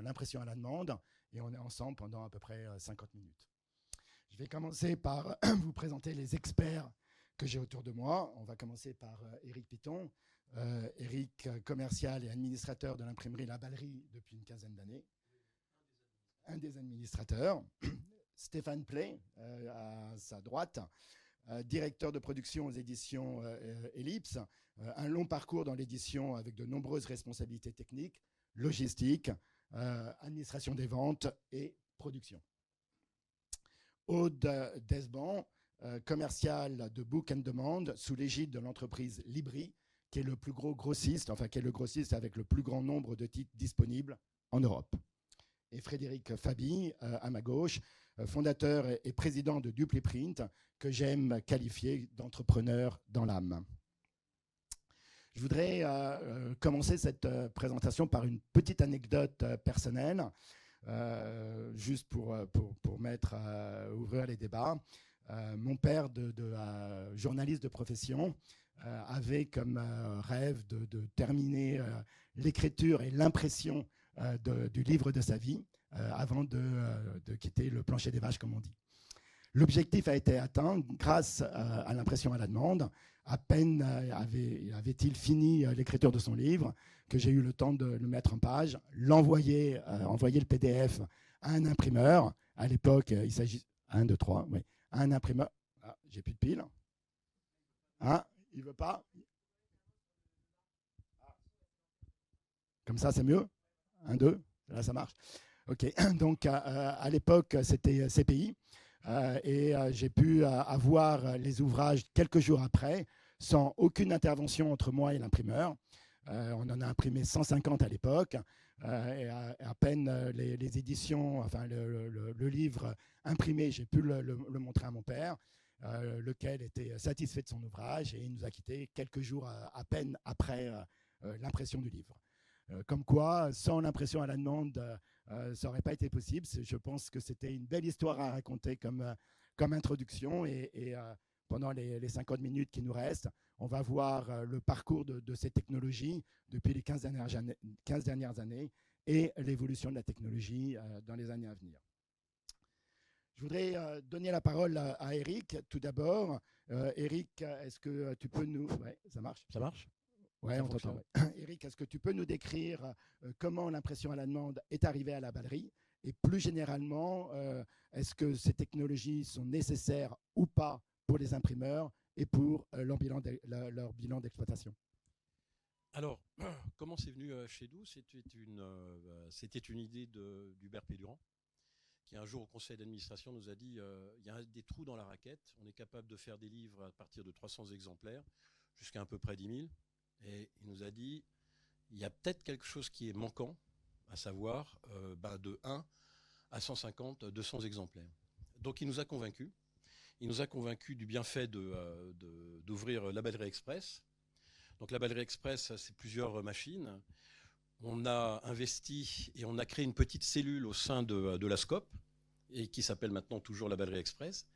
l'impression à la demande et on est ensemble pendant à peu près 50 minutes. Je vais commencer par vous présenter les experts que j'ai autour de moi. On va commencer par Éric Piton. Éric, commercial et administrateur de l'imprimerie La Ballerie depuis une quinzaine d'années. Un des administrateurs. Stéphane Play, à sa droite, directeur de production aux éditions Ellipse. Un long parcours dans l'édition avec de nombreuses responsabilités techniques, logistique, administration des ventes et production. Aude Desban, commercial de Book and Demand sous l'égide de l'entreprise Libri, qui est le plus gros grossiste, enfin qui est le grossiste avec le plus grand nombre de titres disponibles en Europe. Et Frédéric Fabi, à ma gauche, fondateur et président de Dupliprint, que j'aime qualifier d'entrepreneur dans l'âme. Je voudrais commencer cette présentation par une petite anecdote personnelle, juste pour ouvrir les débats. Mon père, journaliste de profession, avait comme rêve de terminer l'écriture et l'impression du livre de sa vie avant de quitter le plancher des vaches, comme on dit. L'objectif a été atteint grâce à l'impression à la demande. À peine avait-il fini l'écriture de son livre que j'ai eu le temps de le mettre en page, envoyer le PDF à un imprimeur. À l'époque, il s'agit... 1, 2, 3, oui. Un imprimeur... Ah, j'ai plus de pile. Hein, il veut pas. Comme ça, c'est mieux. 1, 2, là, ça marche. OK. Donc, à l'époque, c'était CPI. Et j'ai pu avoir les ouvrages quelques jours après, sans aucune intervention entre moi et l'imprimeur. On en a imprimé 150 à l'époque. Et à peine les éditions, enfin le livre imprimé, j'ai pu le montrer à mon père, lequel était satisfait de son ouvrage et il nous a quittés quelques jours à peine après l'impression du livre. Comme quoi, sans l'impression à la demande, ça n'aurait pas été possible. Je pense que c'était une belle histoire à raconter comme introduction. Et pendant les 50 minutes qui nous restent, on va voir le parcours de ces technologies depuis les 15 dernières années et l'évolution de la technologie dans les années à venir. Je voudrais donner la parole à Éric tout d'abord. Éric, est-ce que tu peux nous... Ouais, ça marche ? Ça marche ? Oui, on t'entend. Ouais. Éric, est-ce que tu peux nous décrire comment l'impression à la demande est arrivée à la Ballerie ? Et plus généralement, est-ce que ces technologies sont nécessaires ou pas pour les imprimeurs et pour leur bilan d'exploitation ? Alors, comment c'est venu chez nous ? C'était une idée d'Hubert Pédurand, qui un jour au conseil d'administration nous a dit il y a des trous dans la raquette, on est capable de faire des livres à partir de 300 exemplaires jusqu'à à peu près 10 000. Et il nous a dit, il y a peut-être quelque chose qui est manquant, à savoir de 1 à 150, 200 exemplaires. Donc il nous a convaincus. Il nous a convaincus du bienfait d'ouvrir la Ballerie Express. Donc la Ballerie Express, c'est plusieurs machines. On a investi et on a créé une petite cellule au sein de la SCOP, et qui s'appelle maintenant toujours la Ballerie Express.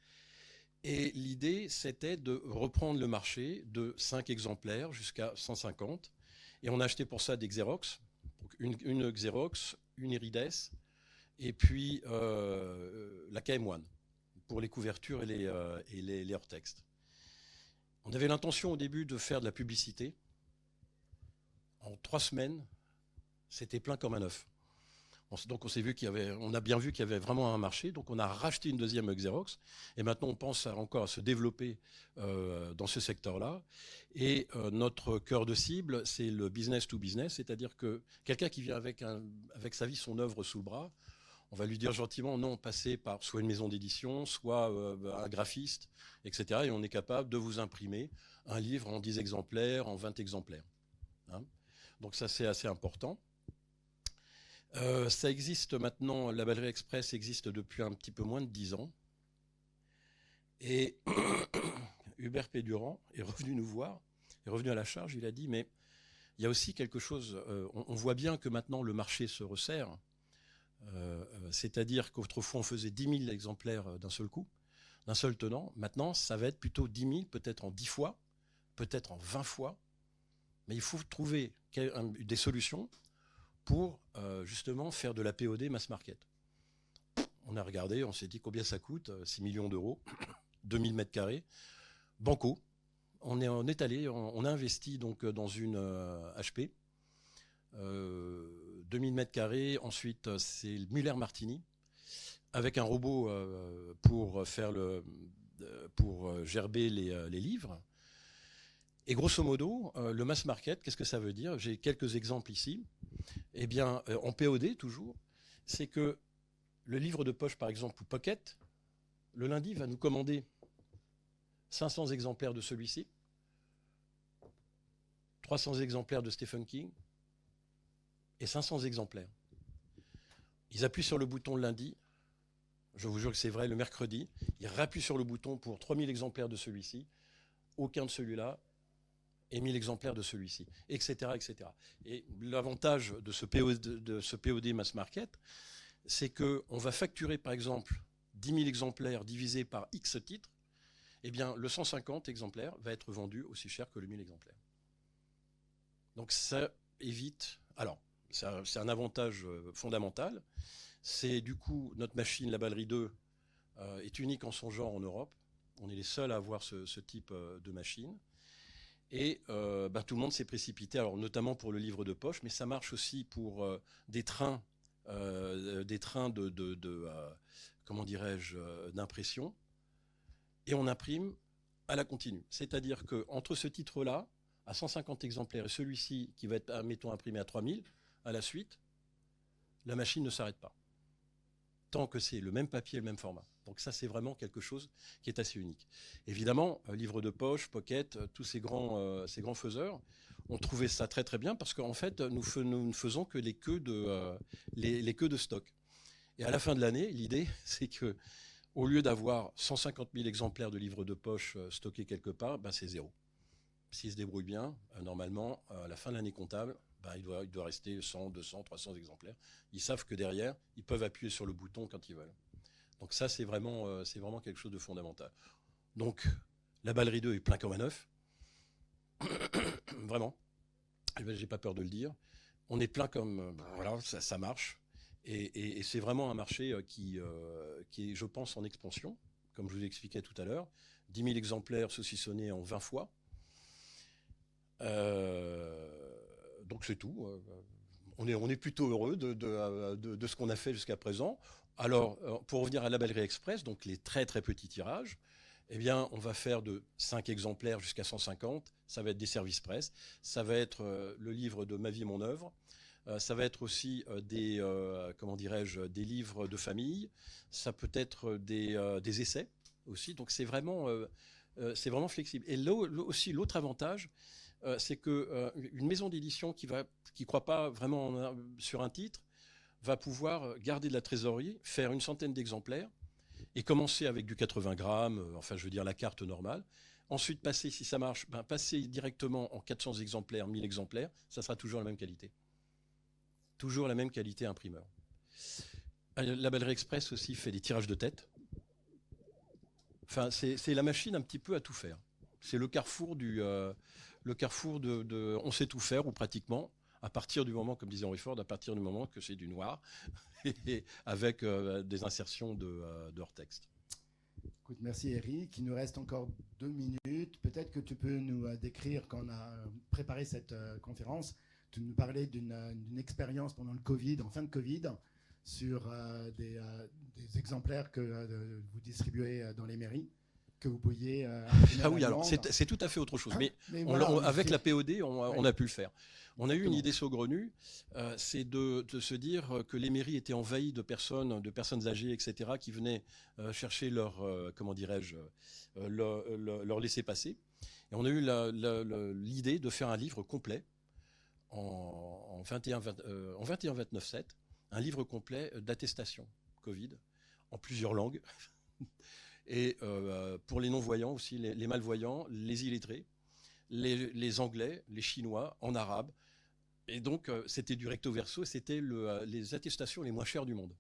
Et l'idée, c'était de reprendre le marché de 5 exemplaires jusqu'à 150. Et on a acheté pour ça des Xerox, donc une Xerox, une Irides, et puis la KM1 pour les couvertures et les hors-textes. On avait l'intention au début de faire de la publicité. En 3 semaines, c'était plein comme un œuf. Donc on a bien vu qu'il y avait vraiment un marché, donc on a racheté une deuxième Xerox, et maintenant on pense encore à se développer dans ce secteur-là. Et notre cœur de cible, c'est le business to business, c'est-à-dire que quelqu'un qui vient avec sa vie, son œuvre sous le bras, on va lui dire gentiment non, passez par soit une maison d'édition, soit un graphiste, etc. Et on est capable de vous imprimer un livre en 10 exemplaires, en 20 exemplaires. Hein, donc ça, c'est assez important. Ça existe maintenant, la Ballerie Express existe depuis un petit peu moins de 10 ans. Et Hubert Pédurand est revenu nous voir, est revenu à la charge, il a dit, mais il y a aussi quelque chose, on voit bien que maintenant le marché se resserre, c'est-à-dire qu'autrefois on faisait 10 000 exemplaires d'un seul coup, d'un seul tenant. Maintenant, ça va être plutôt 10 000, peut-être en 10 fois, peut-être en 20 fois, mais il faut trouver des solutions pour justement faire de la POD mass market. On a regardé, on s'est dit combien ça coûte, 6 millions d'euros, 2000 mètres carrés, banco. On est allé, on a investi donc dans une HP, 2000 mètres carrés. Ensuite, c'est le Muller-Martini, avec un robot pour gerber les livres. Et grosso modo, le mass market, qu'est-ce que ça veut dire? J'ai quelques exemples ici. Eh bien, en POD toujours, c'est que le livre de poche, par exemple, ou Pocket, le lundi va nous commander 500 exemplaires de celui-ci, 300 exemplaires de Stephen King et 500 exemplaires. Ils appuient sur le bouton le lundi, je vous jure que c'est vrai, le mercredi, ils rappuient sur le bouton pour 3000 exemplaires de celui-ci, aucun de celui-là, et 1000 exemplaires de celui-ci, etc., etc. Et l'avantage de ce POD mass market, c'est qu'on va facturer, par exemple, 10 000 exemplaires divisés par X titres, eh bien, le 150 exemplaires va être vendu aussi cher que le 1000 exemplaires. Donc ça évite... Alors, c'est un avantage fondamental. C'est du coup, notre machine, la Ballerie 2, est unique en son genre en Europe. On est les seuls à avoir ce type de machine. Et tout le monde s'est précipité, alors notamment pour le livre de poche, mais ça marche aussi pour des trains comment dirais-je, d'impression. Et on imprime à la continue. C'est-à-dire qu'entre ce titre-là, à 150 exemplaires, et celui-ci qui va être, admettons, imprimé à 3000, à la suite, la machine ne s'arrête pas. Tant que c'est le même papier, le même format. Donc ça, c'est vraiment quelque chose qui est assez unique. Évidemment, livre de poche, Pocket, tous ces grands faiseurs ont trouvé ça très très bien parce qu'en fait, nous ne faisons que les queues de stock. Et à la fin de l'année, l'idée, c'est que au lieu d'avoir 150 000 exemplaires de livres de poche stockés quelque part, c'est zéro. S'ils se débrouillent bien, normalement, à la fin de l'année comptable, il doit rester 100, 200, 300 exemplaires. Ils savent que derrière, ils peuvent appuyer sur le bouton quand ils veulent. Donc ça, c'est vraiment quelque chose de fondamental. Donc, la Ballerie 2 est plein comme un œuf. Vraiment. J'ai pas peur de le dire. On est plein comme... voilà, ça marche. Et c'est vraiment un marché qui est, je pense, en expansion, comme je vous expliquais tout à l'heure. 10 000 exemplaires saucissonnés en 20 fois. Donc c'est tout. On est plutôt heureux de ce qu'on a fait jusqu'à présent. Alors, pour revenir à la Ballerie Express, donc les très très petits tirages, eh bien, on va faire de 5 exemplaires jusqu'à 150. Ça va être des services presse. Ça va être le livre de Ma vie, mon œuvre. Ça va être aussi des livres de famille. Ça peut être des essais aussi. Donc c'est vraiment flexible. Et là aussi, l'autre avantage, c'est qu'une maison d'édition qui ne croit pas vraiment sur un titre va pouvoir garder de la trésorerie, faire une centaine d'exemplaires et commencer avec du 80 grammes, la carte normale. Ensuite, passer, si ça marche, passer directement en 400 exemplaires, 1000 exemplaires, ça sera toujours la même qualité. Toujours la même qualité imprimeur. La Ballerie Express aussi fait des tirages de tête. Enfin, c'est la machine un petit peu à tout faire. C'est le carrefour on sait tout faire, ou pratiquement, à partir du moment, comme disait Henry Ford, à partir du moment que c'est du noir, et avec des insertions de hors-texte. Écoute, merci Eric. Il nous reste encore 2 minutes. Peut-être que tu peux nous décrire, quand on a préparé cette conférence, tu nous parlais d'une expérience pendant le Covid, en fin de Covid, sur des exemplaires que vous distribuez dans les mairies, que vous pourriez... ah oui, alors c'est tout à fait autre chose. Mais voilà, avec la POD, on a pu le faire. On a eu une idée saugrenue, c'est de se dire que les mairies étaient envahies de personnes âgées, etc., qui venaient chercher leur laissez-passer. Et on a eu l'idée de faire un livre complet en 21-29-7, un livre complet d'attestation Covid en plusieurs langues. Et pour les non-voyants aussi, les malvoyants, les illettrés, les Anglais, les Chinois, en arabe. Et donc, c'était du recto verso, c'était les attestations les moins chères du monde,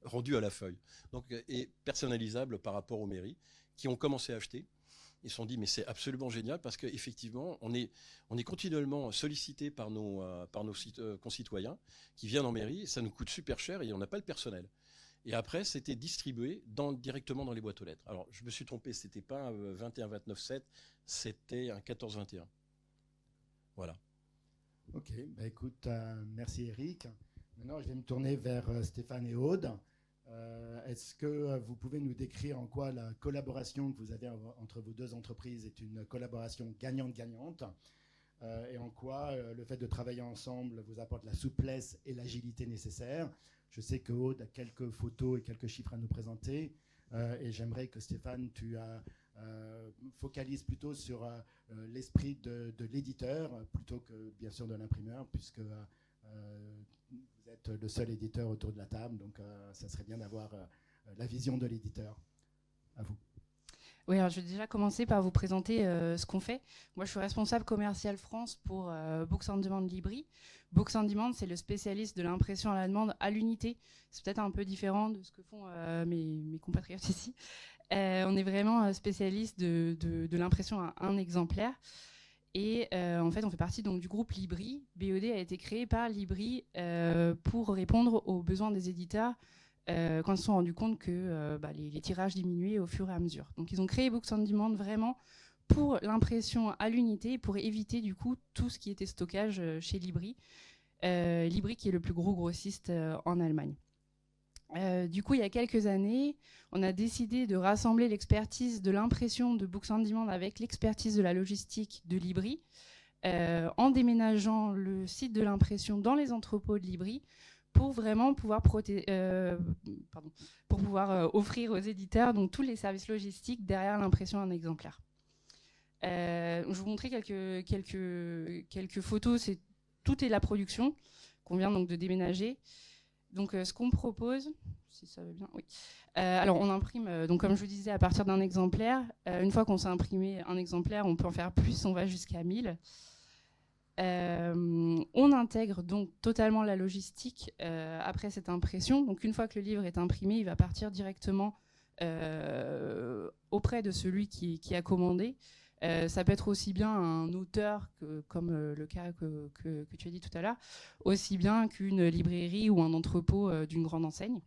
rendues à la feuille. Donc, et personnalisables par rapport aux mairies, qui ont commencé à acheter. Ils se sont dit, mais c'est absolument génial parce qu'effectivement, on est continuellement sollicité par nos concitoyens qui viennent en mairie, ça nous coûte super cher et on n'a pas le personnel. Et après, c'était distribué directement dans les boîtes aux lettres. Alors, je me suis trompé, c'était pas un 21-29-7, c'était un 14-21. Voilà. Ok, bah écoute, merci Eric. Maintenant, je vais me tourner vers Stéphane et Aude. Est-ce que vous pouvez nous décrire en quoi la collaboration que vous avez entre vos deux entreprises est une collaboration gagnante-gagnante et en quoi le fait de travailler ensemble vous apporte la souplesse et l'agilité nécessaires? Je sais que Aude a quelques photos et quelques chiffres à nous présenter et j'aimerais que Stéphane, tu focalises plutôt sur l'esprit de l'éditeur plutôt que bien sûr de l'imprimeur puisque vous êtes le seul éditeur autour de la table, donc ça serait bien d'avoir la vision de l'éditeur. À vous. Oui, alors je vais déjà commencer par vous présenter ce qu'on fait. Moi, je suis responsable commercial France pour Books on Demand Libri. Books on Demand, c'est le spécialiste de l'impression à la demande à l'unité. C'est peut-être un peu différent de ce que font mes compatriotes ici. On est vraiment spécialiste de l'impression à un exemplaire. Et en fait, on fait partie donc, du groupe Libri. BOD a été créé par Libri pour répondre aux besoins des éditeurs quand ils se sont rendus compte que les tirages diminuaient au fur et à mesure. Donc, ils ont créé Books on Demand vraiment pour l'impression à l'unité, pour éviter du coup tout ce qui était stockage chez Libri. Libri qui est le plus gros grossiste en Allemagne. Du coup, il y a quelques années, on a décidé de rassembler l'expertise de l'impression de Books on Demand avec l'expertise de la logistique de Libri, en déménageant le site de l'impression dans les entrepôts de Libri pour vraiment pouvoir, offrir aux éditeurs donc, tous les services logistiques derrière l'impression d'un exemplaire. Je vais vous montrer quelques photos. Tout est la production qu'on vient donc de déménager. Donc, ce qu'on propose, si ça va bien, oui. Alors, on imprime, donc comme je vous disais, à partir d'un exemplaire. Une fois qu'on s'est imprimé un exemplaire, on peut en faire plus, on va jusqu'à 1000. On intègre donc totalement la logistique après cette impression. Donc, une fois que le livre est imprimé, il va partir directement auprès de celui qui a commandé. Ça peut être aussi bien un auteur, comme le cas que tu as dit tout à l'heure, aussi bien qu'une librairie ou un entrepôt d'une grande enseigne.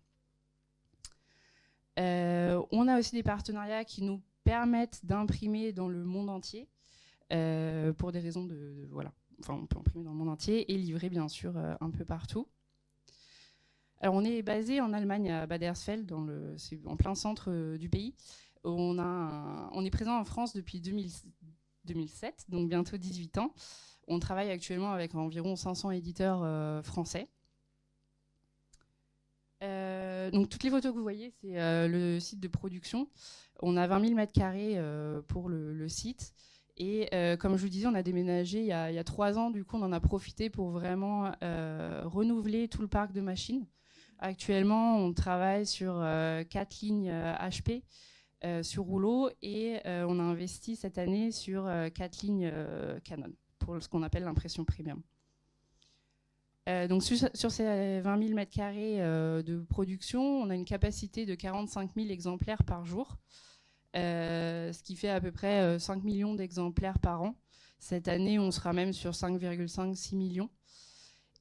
On a aussi des partenariats qui nous permettent d'imprimer dans le monde entier, pour des raisons voilà. Enfin, on peut imprimer dans le monde entier et livrer, bien sûr, un peu partout. Alors, on est basé en Allemagne, à Bad Hersfeld, c'est en plein centre du pays. On est présent en France depuis 2007, donc bientôt 18 ans. On travaille actuellement avec environ 500 éditeurs français. Donc toutes les photos que vous voyez, c'est le site de production. On a 20 000 m² pour le site. Et comme je vous disais, on a déménagé il y a 3 ans. Du coup, on en a profité pour vraiment renouveler tout le parc de machines. Actuellement, on travaille sur 4 lignes HP. Sur rouleau et on a investi cette année sur 4 lignes Canon pour ce qu'on appelle l'impression premium. Donc sur ces 20 000 m² de production, on a une capacité de 45 000 exemplaires par jour, ce qui fait à peu près 5 millions d'exemplaires par an. Cette année, on sera même sur 5,5-6 millions.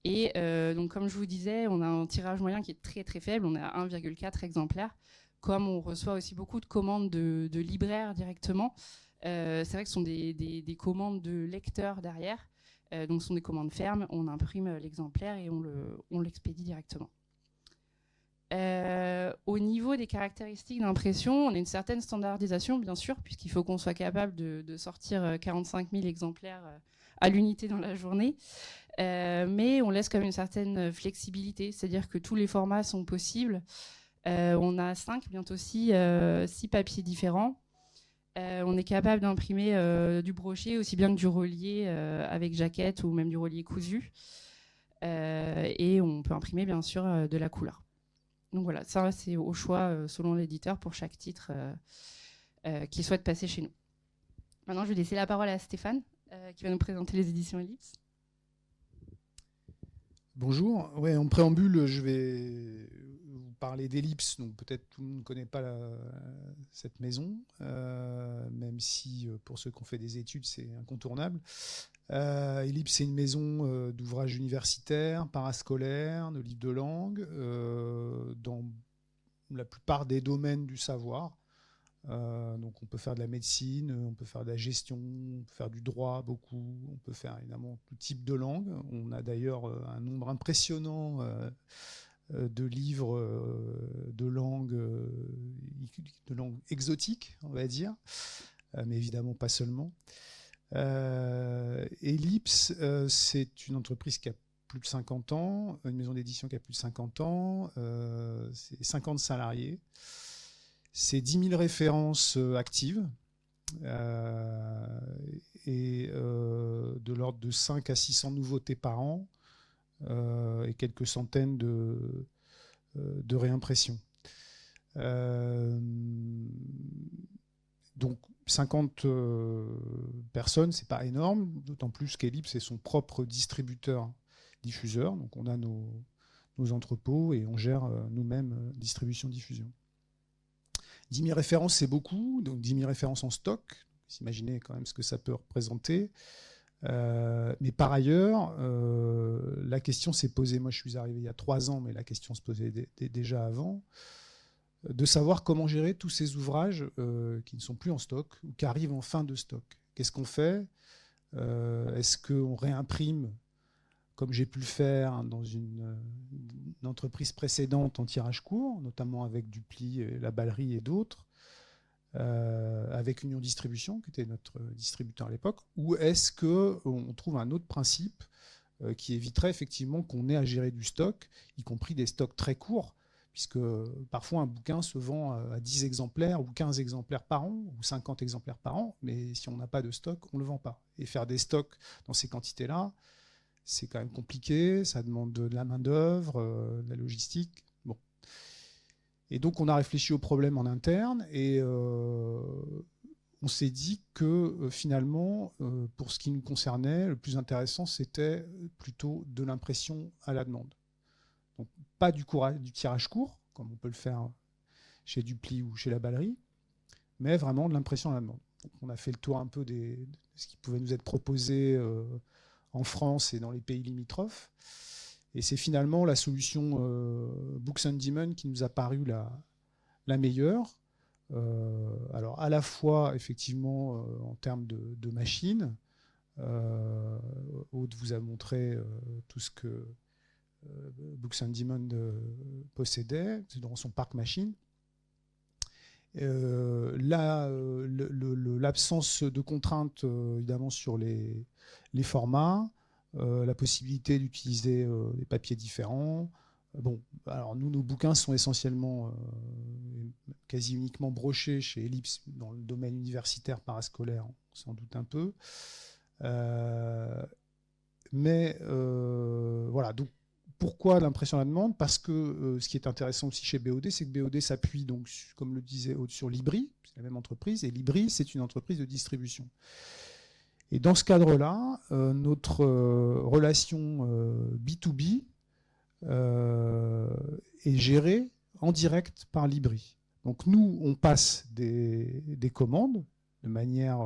Et donc comme je vous disais, on a un tirage moyen qui est très très faible, on est à 1,4 exemplaires. Comme on reçoit aussi beaucoup de commandes de libraires directement, c'est vrai que ce sont des commandes de lecteurs derrière, donc ce sont des commandes fermes, on imprime l'exemplaire et on l'expédie directement. Au niveau des caractéristiques d'impression, on a une certaine standardisation, bien sûr, puisqu'il faut qu'on soit capable de sortir 45 000 exemplaires à l'unité dans la journée, mais on laisse quand même une certaine flexibilité, c'est-à-dire que tous les formats sont possibles. On a 5, bientôt 6 papiers différents. On est capable d'imprimer du brochet aussi bien que du relié avec jaquette ou même du relié cousu. Et on peut imprimer bien sûr de la couleur. Donc voilà, ça c'est au choix selon l'éditeur pour chaque titre qui souhaite passer chez nous. Maintenant, je vais laisser la parole à Stéphane qui va nous présenter les éditions Ellipse. Bonjour. Ouais, en préambule, je vais vous parler d'Ellipse, donc peut-être tout le monde ne connaît pas cette maison, même si pour ceux qui ont fait des études, c'est incontournable. Ellipse, c'est une maison d'ouvrages universitaires, parascolaires, de livres de langue, dans la plupart des domaines du savoir. Donc on peut faire de la médecine, on peut faire de la gestion, on peut faire du droit beaucoup, on peut faire évidemment tout type de langue. On a d'ailleurs un nombre impressionnant de livres de langue exotique, on va dire, mais évidemment pas seulement. Ellipse, c'est une entreprise qui a plus de 50 ans, une maison d'édition qui a plus de 50 ans, c'est 50 salariés, c'est 10 000 références actives, et de l'ordre de 5 à 600 nouveautés par an, et quelques centaines de réimpressions. Donc 50 personnes, c'est pas énorme, d'autant plus qu'Ellipse est son propre distributeur-diffuseur. Donc on a nos entrepôts et on gère nous-mêmes distribution-diffusion. 10 000 références, c'est beaucoup, donc 10 000 références en stock. Vous imaginez quand même ce que ça peut représenter. Mais par ailleurs, la question s'est posée, moi je suis arrivé il y a 3 ans, mais la question se posait déjà avant, de savoir comment gérer tous ces ouvrages qui ne sont plus en stock ou qui arrivent en fin de stock. Qu'est-ce qu'on fait? Est-ce qu'on réimprime, comme j'ai pu le faire dans une entreprise précédente en tirage court, notamment avec Dupli, La Ballerie et d'autres, avec Union Distribution, qui était notre distributeur à l'époque, ou est-ce qu'on trouve un autre principe qui éviterait effectivement qu'on ait à gérer du stock, y compris des stocks très courts, puisque parfois un bouquin se vend à 10 exemplaires ou 15 exemplaires par an, ou 50 exemplaires par an, mais si on n'a pas de stock, on ne le vend pas. Et faire des stocks dans ces quantités-là, c'est quand même compliqué, ça demande de la main-d'œuvre, de la logistique. Bon. Et donc on a réfléchi au problème en interne et on s'est dit que finalement, pour ce qui nous concernait, le plus intéressant, c'était plutôt de l'impression à la demande. Donc pas du tirage court, comme on peut le faire chez Dupli ou chez La Ballerie, mais vraiment de l'impression à la demande. Donc on a fait le tour un peu de ce qui pouvait nous être proposé en France et dans les pays limitrophes. Et c'est finalement la solution Books on Demand qui nous a paru la meilleure. Alors à la fois effectivement en termes de machines, Aude vous a montré tout ce que Books on Demand possédait dans son parc machine. L'absence de contraintes évidemment sur les formats, la possibilité d'utiliser des papiers différents. Bon, alors nous, nos bouquins sont essentiellement quasi uniquement brochés chez Ellipse dans le domaine universitaire parascolaire, on s'en doute un peu. Mais voilà, donc pourquoi l'impression à la demande? Parce que ce qui est intéressant aussi chez BOD, c'est que BOD s'appuie, donc, comme le disait Aude, sur Libri, c'est la même entreprise, et Libri, c'est une entreprise de distribution. Et dans ce cadre-là, notre relation B2B est gérée en direct par Libri. Donc nous, on passe des commandes de manière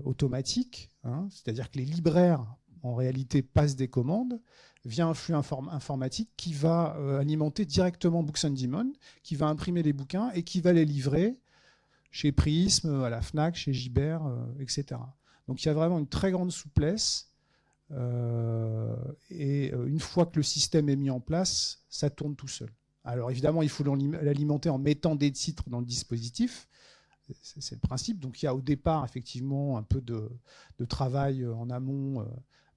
automatique, hein, c'est-à-dire que les libraires en réalité passe des commandes via un flux informatique qui va alimenter directement Books on Demand, qui va imprimer les bouquins et qui va les livrer chez Prism, à la Fnac, chez Gibert, etc. Donc il y a vraiment une très grande souplesse et une fois que le système est mis en place, ça tourne tout seul. Alors évidemment, il faut l'alimenter en mettant des titres dans le dispositif. C'est le principe. Donc il y a au départ effectivement un peu de travail en amont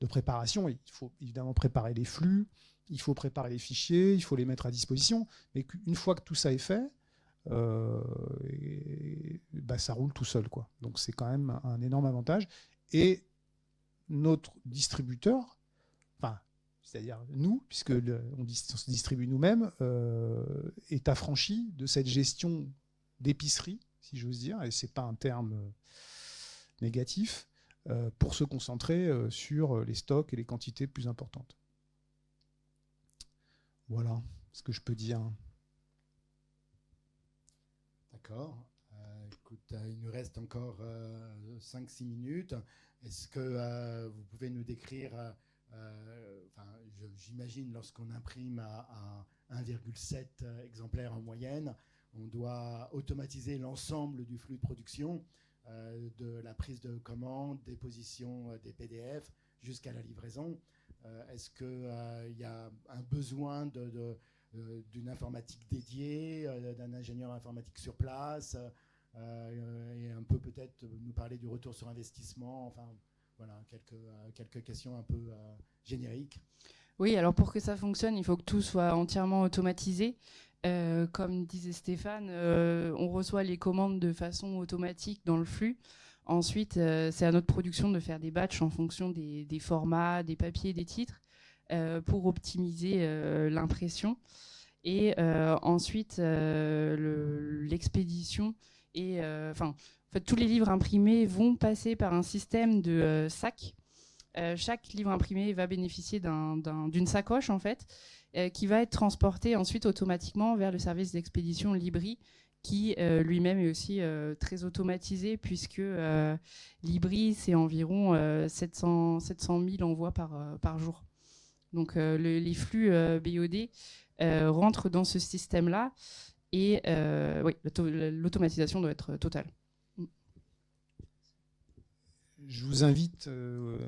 de préparation. Il faut évidemment préparer les flux, il faut préparer les fichiers, il faut les mettre à disposition. Mais une fois que tout ça est fait, ça roule tout seul, quoi. Donc c'est quand même un énorme avantage. Et notre distributeur, c'est-à-dire nous, puisque on se distribue nous-mêmes, est affranchi de cette gestion d'épicerie, si j'ose dire, et c'est pas un terme négatif, pour se concentrer sur les stocks et les quantités plus importantes. Voilà. ce que je peux dire. D'accord. Écoute, il nous reste encore 5-6 minutes. Est-ce que vous pouvez nous décrire, j'imagine lorsqu'on imprime à 1,7 exemplaires en moyenne, on doit automatiser l'ensemble du flux de production, de la prise de commande, déposition des PDF jusqu'à la livraison. Est-ce qu'il y a un besoin d'une informatique dédiée, d'un ingénieur informatique sur place, et un peu peut-être nous parler du retour sur investissement, enfin voilà, quelques questions un peu génériques. Oui, alors pour que ça fonctionne, il faut que tout soit entièrement automatisé. Comme disait Stéphane, on reçoit les commandes de façon automatique dans le flux. Ensuite, c'est à notre production de faire des batchs en fonction des formats, des papiers, des titres, pour optimiser l'impression. Et ensuite, l'expédition. Et en fait, tous les livres imprimés vont passer par un système de sac. Chaque livre imprimé va bénéficier d'une sacoche, en fait, qui va être transporté ensuite automatiquement vers le service d'expédition Libri, qui lui-même est aussi très automatisé, puisque Libri, c'est environ 700 000 envois par jour. Donc les flux BOD rentrent dans ce système-là, et oui, l'automatisation doit être totale. Je vous invite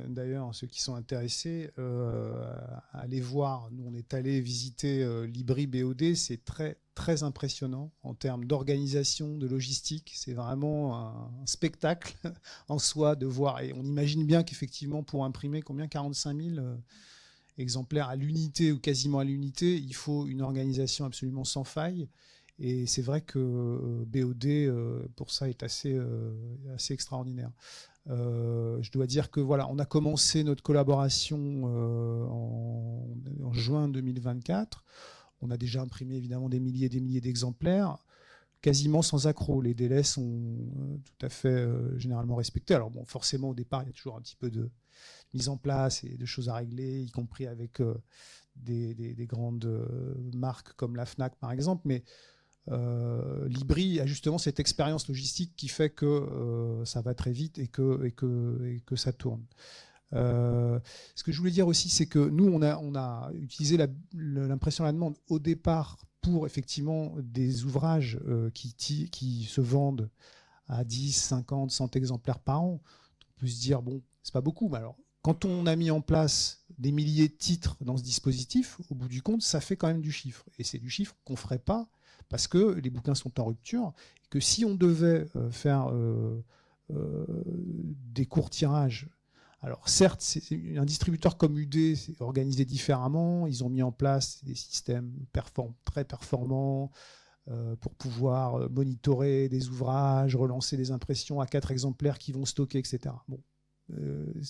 d'ailleurs, ceux qui sont intéressés, à aller voir. Nous, on est allé visiter Libri BOD. C'est très, très impressionnant en termes d'organisation, de logistique. C'est vraiment un spectacle en soi de voir. Et on imagine bien qu'effectivement, pour imprimer 45 000 exemplaires à l'unité ou quasiment à l'unité, il faut une organisation absolument sans faille. Et c'est vrai que BOD, pour ça, est assez extraordinaire. Je dois dire que voilà, on a commencé notre collaboration en juin 2024. On a déjà imprimé évidemment des milliers et des milliers d'exemplaires, quasiment sans accroc. Les délais sont tout à fait généralement respectés. Alors bon, forcément au départ, il y a toujours un petit peu de mise en place et de choses à régler, y compris avec des grandes marques comme la Fnac par exemple, mais Libri a justement cette expérience logistique qui fait que ça va très vite et que ça tourne. Ce que je voulais dire aussi, c'est que nous, on a utilisé l'impression à la demande au départ pour effectivement des ouvrages qui se vendent à 10, 50, 100 exemplaires par an. On peut se dire, bon, c'est pas beaucoup, mais alors quand on a mis en place des milliers de titres dans ce dispositif, au bout du compte, ça fait quand même du chiffre. Et c'est du chiffre qu'on ne ferait pas parce que les bouquins sont en rupture, et que si on devait faire des courts tirages, alors certes, un distributeur comme UD c'est organisé différemment, ils ont mis en place des systèmes très performants pour pouvoir monitorer des ouvrages, relancer des impressions à 4 exemplaires qui vont stocker, etc. Bon.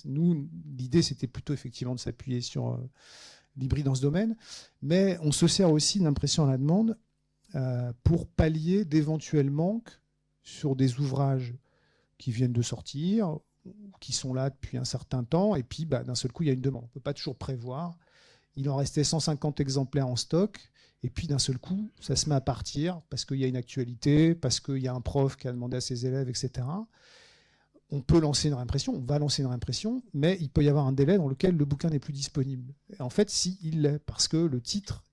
Nous, l'idée, c'était plutôt effectivement de s'appuyer sur Libri dans ce domaine, mais on se sert aussi d'impression à la demande pour pallier d'éventuels manques sur des ouvrages qui viennent de sortir, qui sont là depuis un certain temps, et puis d'un seul coup, il y a une demande. On ne peut pas toujours prévoir. Il en restait 150 exemplaires en stock, et puis d'un seul coup, ça se met à partir parce qu'il y a une actualité, parce qu'il y a un prof qui a demandé à ses élèves, etc. On peut lancer une réimpression, on va lancer une réimpression, mais il peut y avoir un délai dans lequel le bouquin n'est plus disponible. Et en fait, si, il l'est, parce que le titre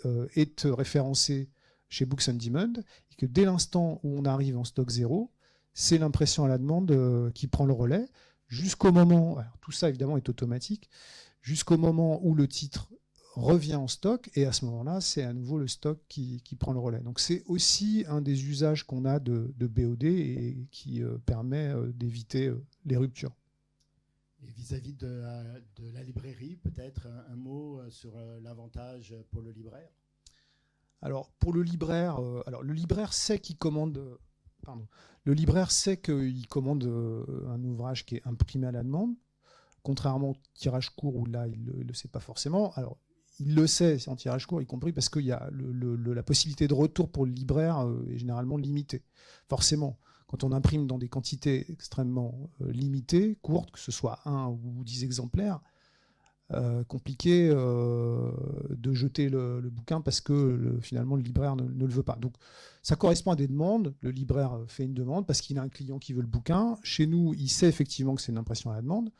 est référencé chez Books on Demand, et que dès l'instant où on arrive en stock zéro, c'est l'impression à la demande qui prend le relais, jusqu'au moment, alors tout ça évidemment est automatique, jusqu'au moment où le titre revient en stock, et à ce moment-là, c'est à nouveau le stock qui prend le relais. Donc c'est aussi un des usages qu'on a de BOD et qui permet d'éviter les ruptures. Et vis-à-vis de la librairie, peut-être un mot sur l'avantage pour le libraire. Alors pour le libraire, le libraire sait qu'il commande. Le libraire sait qu'il commande un ouvrage qui est imprimé à la demande, contrairement au tirage court où là il ne le sait pas forcément. Alors il le sait, c'est en tirage court, y compris parce qu'il y a la possibilité de retour pour le libraire est généralement limitée. Forcément, quand on imprime dans des quantités extrêmement limitées, courtes, que ce soit 1 ou 10 exemplaires, compliqué de jeter le bouquin parce que finalement le libraire ne le veut pas. Donc ça correspond à des demandes. Le libraire fait une demande parce qu'il a un client qui veut le bouquin. Chez nous, il sait effectivement que c'est une impression à la demande.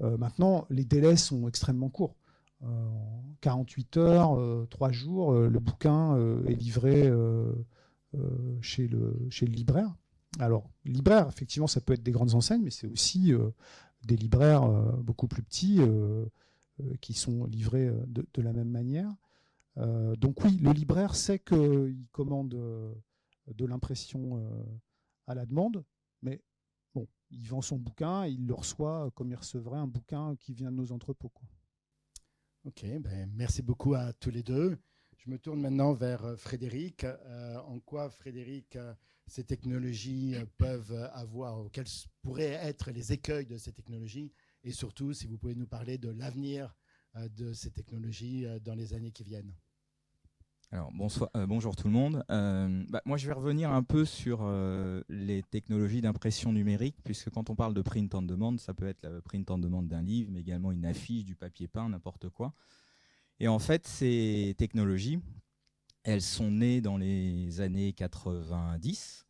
Maintenant, les délais sont extrêmement courts. 48 heures, 3 jours, le bouquin est livré chez le libraire. Alors, libraire, effectivement, ça peut être des grandes enseignes, mais c'est aussi des libraires beaucoup plus petits qui sont livrés de la même manière. Donc oui, le libraire sait qu'il commande de l'impression à la demande, mais bon, il vend son bouquin et il le reçoit comme il recevrait un bouquin qui vient de nos entrepôts, quoi. Ok, ben, merci beaucoup à tous les deux. Je me tourne maintenant vers Frédéric. En quoi, Frédéric, ces technologies peuvent avoir, ou quels pourraient être les écueils de ces technologies, et surtout, si vous pouvez nous parler de l'avenir de ces technologies dans les années qui viennent. Alors, bonjour tout le monde. Moi, je vais revenir un peu sur les technologies d'impression numérique, puisque quand on parle de print on demand, ça peut être la print on demand d'un livre, mais également une affiche, du papier peint, n'importe quoi. Et en fait, ces technologies, elles sont nées dans les années 90,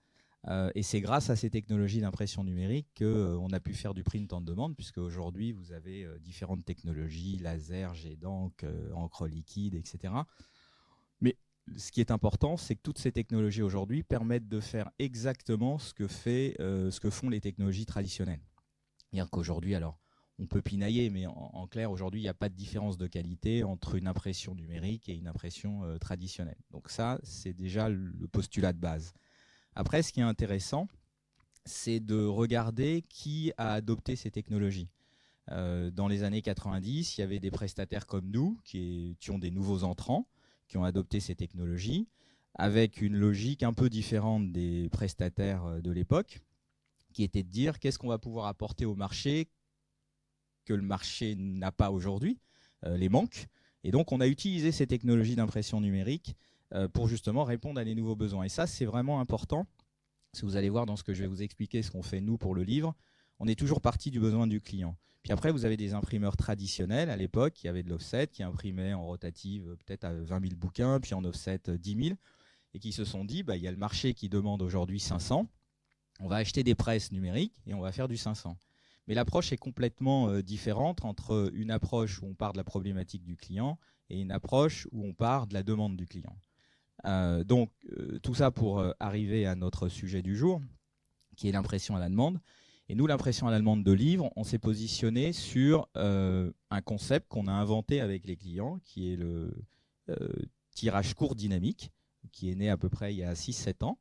et c'est grâce à ces technologies d'impression numérique qu'on a pu faire du print on demand, puisque aujourd'hui, vous avez différentes technologies, laser, jet d'encre, encre liquide, etc. Mais ce qui est important, c'est que toutes ces technologies aujourd'hui permettent de faire exactement ce que font les technologies traditionnelles. C'est-à-dire qu'aujourd'hui, alors, on peut pinailler, mais en clair, aujourd'hui, il n'y a pas de différence de qualité entre une impression numérique et une impression traditionnelle. Donc ça, c'est déjà le postulat de base. Après, ce qui est intéressant, c'est de regarder qui a adopté ces technologies. Dans les années 90, il y avait des prestataires comme nous qui ont des nouveaux entrants, qui ont adopté ces technologies, avec une logique un peu différente des prestataires de l'époque, qui était de dire qu'est-ce qu'on va pouvoir apporter au marché que le marché n'a pas aujourd'hui, les manques. Et donc, on a utilisé ces technologies d'impression numérique pour justement répondre à des nouveaux besoins. Et ça, c'est vraiment important. Si vous allez voir dans ce que je vais vous expliquer, ce qu'on fait nous pour le livre, on est toujours parti du besoin du client. Puis après, vous avez des imprimeurs traditionnels à l'époque qui avaient de l'offset, qui imprimaient en rotative peut-être à 20 000 bouquins, puis en offset 10 000, et qui se sont dit, il y a le marché qui demande aujourd'hui 500, on va acheter des presses numériques et on va faire du 500. Mais l'approche est complètement différente entre une approche où on part de la problématique du client et une approche où on part de la demande du client. Donc, tout ça pour arriver à notre sujet du jour, qui est l'impression à la demande. Et nous, l'impression à la demande de livres, on s'est positionné sur un concept qu'on a inventé avec les clients, qui est le tirage court dynamique, qui est né à peu près il y a 6-7 ans.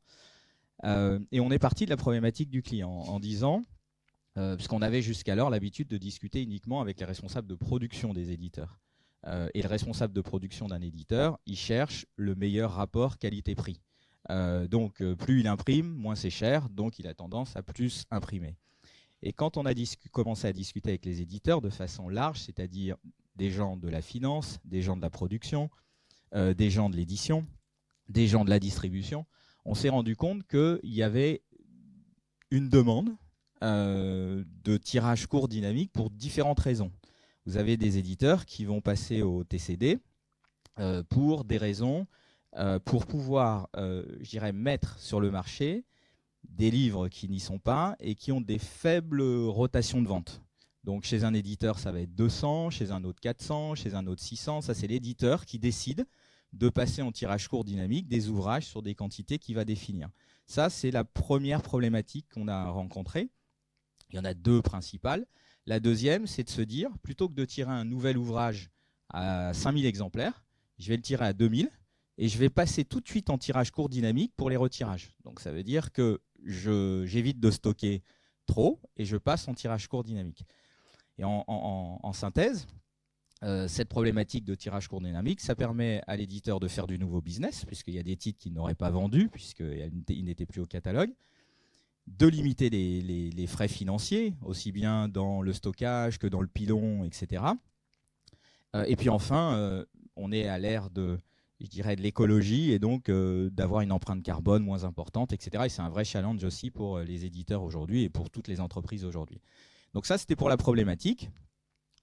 Et on est parti de la problématique du client en disant, puisqu'on avait jusqu'alors l'habitude de discuter uniquement avec les responsables de production des éditeurs. Et le responsable de production d'un éditeur, il cherche le meilleur rapport qualité-prix. Donc, plus il imprime, moins c'est cher, donc il a tendance à plus imprimer. Et quand on a commencé à discuter avec les éditeurs de façon large, c'est-à-dire des gens de la finance, des gens de la production, des gens de l'édition, des gens de la distribution, on s'est rendu compte qu'il y avait une demande de tirage court dynamique pour différentes raisons. Vous avez des éditeurs qui vont passer au TCD pour des raisons, pour pouvoir, je dirais, mettre sur le marché des livres qui n'y sont pas et qui ont des faibles rotations de vente. Donc chez un éditeur, ça va être 200, chez un autre 400, chez un autre 600. Ça, c'est l'éditeur qui décide de passer en tirage court dynamique des ouvrages sur des quantités qu'il va définir. Ça, c'est la première problématique qu'on a rencontrée. Il y en a deux principales. La deuxième, c'est de se dire, plutôt que de tirer un nouvel ouvrage à 5000 exemplaires, je vais le tirer à 2000 et je vais passer tout de suite en tirage court dynamique pour les retirages. Donc ça veut dire que j'évite de stocker trop et je passe en tirage court dynamique. Et en synthèse, cette problématique de tirage court dynamique, ça permet à l'éditeur de faire du nouveau business, puisqu'il y a des titres qu'il n'aurait pas vendus, puisqu'ils n'étaient plus au catalogue, de limiter les frais financiers, aussi bien dans le stockage que dans le pilon, etc. Et puis enfin, on est à l'ère de l'écologie et donc d'avoir une empreinte carbone moins importante, etc. Et c'est un vrai challenge aussi pour les éditeurs aujourd'hui et pour toutes les entreprises aujourd'hui. Donc ça, c'était pour la problématique.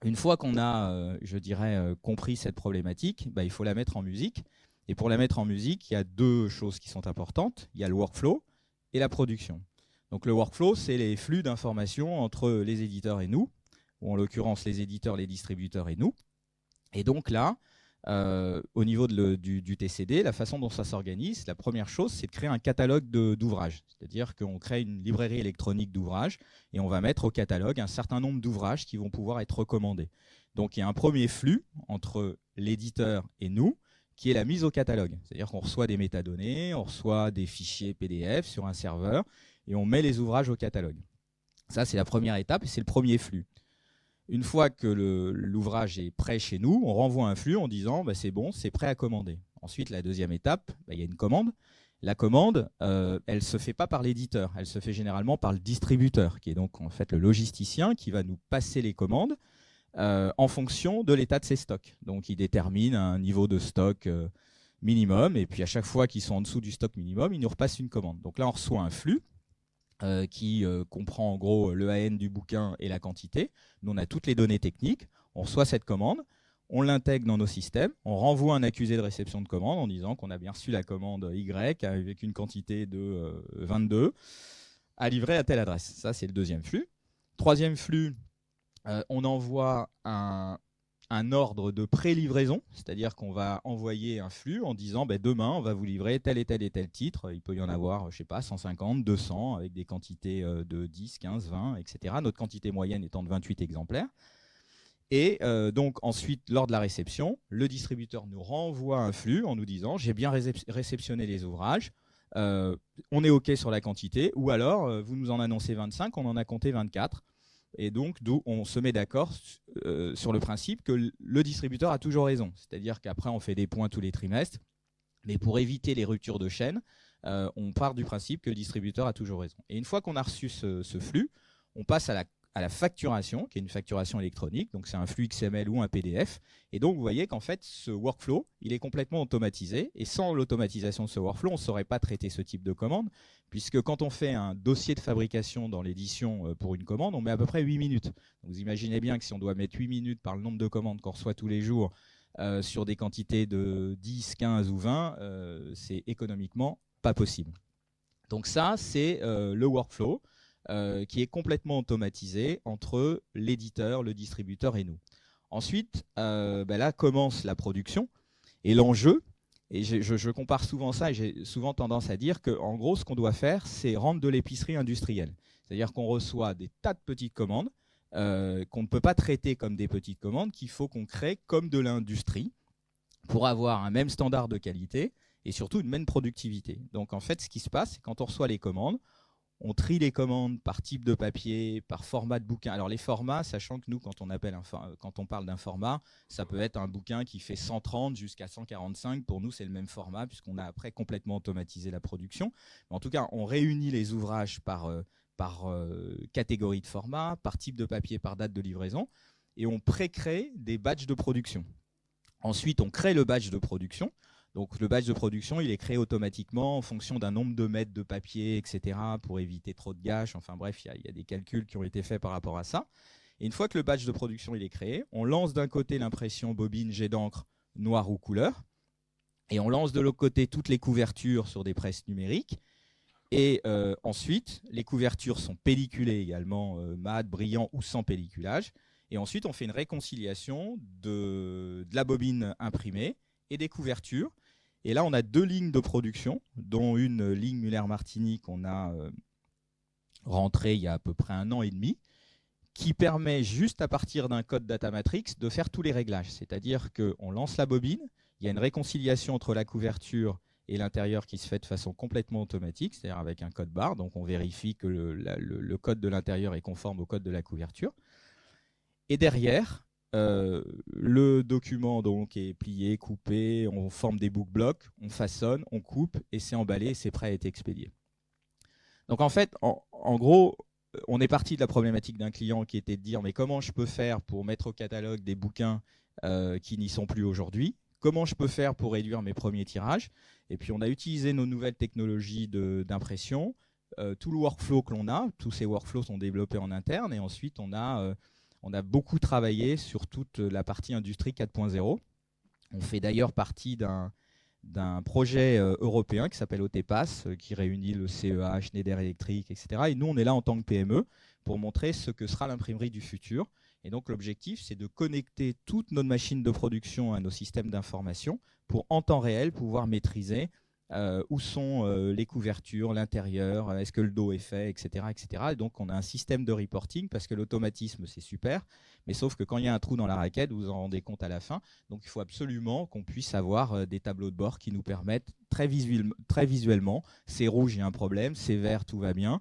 Une fois qu'on a, je dirais, compris cette problématique, bah, il faut la mettre en musique. Et pour la mettre en musique, il y a deux choses qui sont importantes. Il y a le workflow et la production. Donc le workflow, c'est les flux d'informations entre les éditeurs et nous, ou en l'occurrence les éditeurs, les distributeurs et nous. Et donc là, au niveau du TCD, la façon dont ça s'organise, la première chose, c'est de créer un catalogue d'ouvrages. C'est-à-dire qu'on crée une librairie électronique d'ouvrages et on va mettre au catalogue un certain nombre d'ouvrages qui vont pouvoir être recommandés. Donc il y a un premier flux entre l'éditeur et nous, qui est la mise au catalogue. C'est-à-dire qu'on reçoit des métadonnées, on reçoit des fichiers PDF sur un serveur et on met les ouvrages au catalogue. Ça, c'est la première étape et c'est le premier flux. Une fois que l'ouvrage est prêt chez nous, on renvoie un flux en disant bah, c'est bon, c'est prêt à commander. Ensuite, la deuxième étape, bah, y a une commande. La commande, elle ne se fait pas par l'éditeur, elle se fait généralement par le distributeur, qui est donc en fait le logisticien qui va nous passer les commandes en fonction de l'état de ses stocks. Donc il détermine un niveau de stock minimum, et puis à chaque fois qu'ils sont en dessous du stock minimum, il nous repasse une commande. Donc là, on reçoit un flux qui comprend en gros le AN du bouquin et la quantité. Nous, on a toutes les données techniques, on reçoit cette commande, on l'intègre dans nos systèmes, on renvoie un accusé de réception de commande en disant qu'on a bien reçu la commande Y avec une quantité de 22 à livrer à telle adresse. Ça, c'est le deuxième flux. Troisième flux, on envoie un ordre de pré-livraison, c'est-à-dire qu'on va envoyer un flux en disant bah, demain on va vous livrer tel et tel et tel titre. Il peut y en avoir, je sais pas, 150, 200 avec des quantités de 10, 15, 20, etc. Notre quantité moyenne étant de 28 exemplaires. Et donc ensuite, lors de la réception, le distributeur nous renvoie un flux en nous disant j'ai bien réceptionné les ouvrages, on est OK sur la quantité, ou alors vous nous en annoncez 25, on en a compté 24. Et donc, on se met d'accord sur le principe que le distributeur a toujours raison. C'est-à-dire qu'après, on fait des points tous les trimestres. Mais pour éviter les ruptures de chaîne, on part du principe que le distributeur a toujours raison. Et une fois qu'on a reçu ce flux, on passe à la facturation, qui est une facturation électronique. Donc, c'est un flux XML ou un PDF. Et donc, vous voyez qu'en fait, ce workflow, il est complètement automatisé. Et sans l'automatisation de ce workflow, on ne saurait pas traiter ce type de commande. Puisque quand on fait un dossier de fabrication dans l'édition pour une commande, on met à peu près 8 minutes. Donc, vous imaginez bien que si on doit mettre 8 minutes par le nombre de commandes qu'on reçoit tous les jours sur des quantités de 10, 15 ou 20, c'est économiquement pas possible. Donc ça, c'est le workflow qui est complètement automatisé entre l'éditeur, le distributeur et nous. Ensuite, là commence la production et l'enjeu. Et je compare souvent ça et j'ai souvent tendance à dire qu'en gros, ce qu'on doit faire, c'est rendre de l'épicerie industrielle. C'est-à-dire qu'on reçoit des tas de petites commandes qu'on ne peut pas traiter comme des petites commandes, qu'il faut qu'on crée comme de l'industrie pour avoir un même standard de qualité et surtout une même productivité. Donc en fait, ce qui se passe, c'est quand on reçoit les commandes, on trie les commandes par type de papier, par format de bouquin. Alors les formats, sachant que nous, quand on parle d'un format, ça peut être un bouquin qui fait 130 jusqu'à 145. Pour nous, c'est le même format puisqu'on a après complètement automatisé la production. Mais en tout cas, on réunit les ouvrages par catégorie de format, par type de papier, par date de livraison, et on pré-crée des batchs de production. Ensuite, on crée le batch de production. Donc le batch de production, il est créé automatiquement en fonction d'un nombre de mètres de papier, etc., pour éviter trop de gâches. Enfin bref, il y a des calculs qui ont été faits par rapport à ça. Et une fois que le batch de production il est créé, on lance d'un côté l'impression bobine jet d'encre noir ou couleur, et on lance de l'autre côté toutes les couvertures sur des presses numériques. Et ensuite, les couvertures sont pelliculées également, mat, brillant ou sans pelliculage. Et ensuite, on fait une réconciliation de la bobine imprimée et des couvertures. Et là, on a deux lignes de production, dont une ligne Muller-Martini qu'on a rentrée il y a à peu près 1 an et demi, qui permet juste à partir d'un code data matrix de faire tous les réglages. C'est-à-dire qu'on lance la bobine, il y a une réconciliation entre la couverture et l'intérieur qui se fait de façon complètement automatique, c'est-à-dire avec un code barre. Donc on vérifie que le code de l'intérieur est conforme au code de la couverture. Et derrière, le document donc est plié, coupé, on forme des book blocks, on façonne, on coupe et c'est emballé, c'est prêt à être expédié. Donc en fait, en gros, on est parti de la problématique d'un client qui était de dire mais comment je peux faire pour mettre au catalogue des bouquins qui n'y sont plus aujourd'hui? Comment je peux faire pour réduire mes premiers tirages? Et puis on a utilisé nos nouvelles technologies d'impression, tout le workflow que l'on a, tous ces workflows sont développés en interne et ensuite on a On a beaucoup travaillé sur toute la partie industrie 4.0. On fait d'ailleurs partie d'un projet européen qui s'appelle OTPAS, qui réunit le CEA, Schneider Electric, etc. Et nous, on est là en tant que PME pour montrer ce que sera l'imprimerie du futur. Et donc, l'objectif, c'est de connecter toutes nos machines de production à nos systèmes d'information pour, en temps réel, pouvoir maîtriser où sont les couvertures, l'intérieur, est-ce que le dos est fait, etc., etc. Et donc, on a un système de reporting parce que l'automatisme, c'est super. Mais sauf que quand il y a un trou dans la raquette, vous vous en rendez compte à la fin. Donc, il faut absolument qu'on puisse avoir des tableaux de bord qui nous permettent très visuellement, c'est rouge, il y a un problème, c'est vert, tout va bien.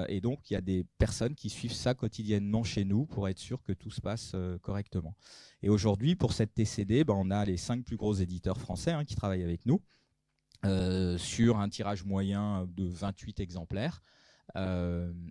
Et donc, il y a des personnes qui suivent ça quotidiennement chez nous pour être sûr que tout se passe correctement. Et aujourd'hui, pour cette TCD, on a les 5 plus gros éditeurs français qui travaillent avec nous sur un tirage moyen de 28 exemplaires.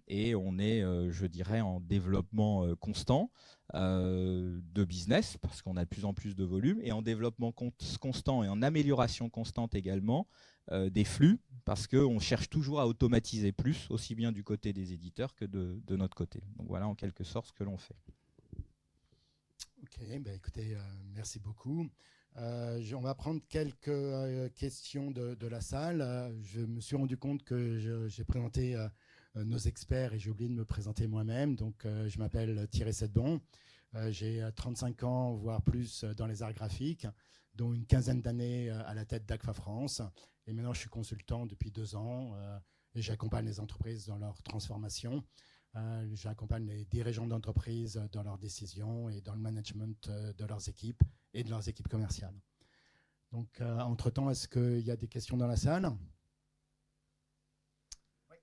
Et on est, je dirais, en développement constant de business, parce qu'on a de plus en plus de volume, et en développement constant et en amélioration constante également des flux, parce qu'on cherche toujours à automatiser plus, aussi bien du côté des éditeurs que de notre côté. Donc voilà en quelque sorte ce que l'on fait. Ok, écoutez, merci beaucoup. On va prendre quelques questions de la salle. Je me suis rendu compte que j'ai présenté nos experts et j'ai oublié de me présenter moi-même. Donc, je m'appelle Thierry Sedbon. J'ai 35 ans, voire plus, dans les arts graphiques, dont une quinzaine d'années à la tête d'ACFA France. Et maintenant, je suis consultant depuis 2 ans et j'accompagne les entreprises dans leur transformation. J'accompagne les dirigeants d'entreprises dans leurs décisions et dans le management de leurs équipes et de leurs équipes commerciales. Donc, entre-temps, est-ce qu'il y a des questions dans la salle ? Oui.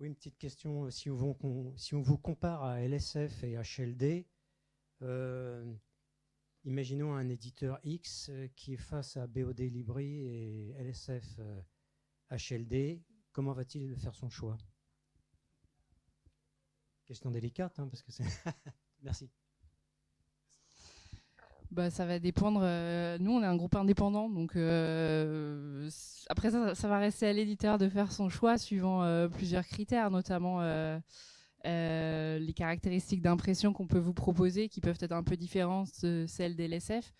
Oui, une petite question. Si on vous compare à LSF et HLD, imaginons un éditeur X qui est face à BOD Libri et LSF HLD. Comment va-t-il faire son choix ? Question délicate, parce que c'est... Merci. Ça va dépendre. Nous, on est un groupe indépendant, donc après ça va rester à l'éditeur de faire son choix suivant plusieurs critères, notamment les caractéristiques d'impression qu'on peut vous proposer, qui peuvent être un peu différentes de celles des LSF.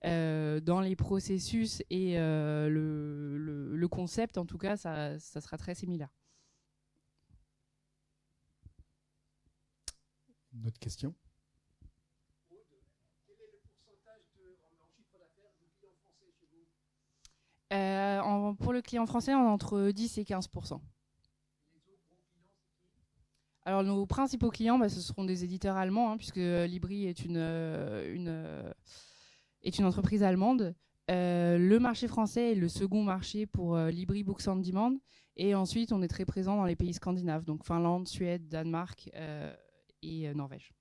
Dans les processus et le concept, en tout cas, ça sera très similaire. Une autre question ? Quel est le pourcentage en chiffre d'affaires de clients français chez vous ? Pour le client français, on est entre 10 et 15%. Les autres gros clients, c'est qui ? Alors, nos principaux clients, ce seront des éditeurs allemands, puisque Libri est une entreprise allemande. Le marché français est le second marché pour Libri Books on Demand. Et ensuite, on est très présent dans les pays scandinaves, donc Finlande, Suède, Danemark et Norvège.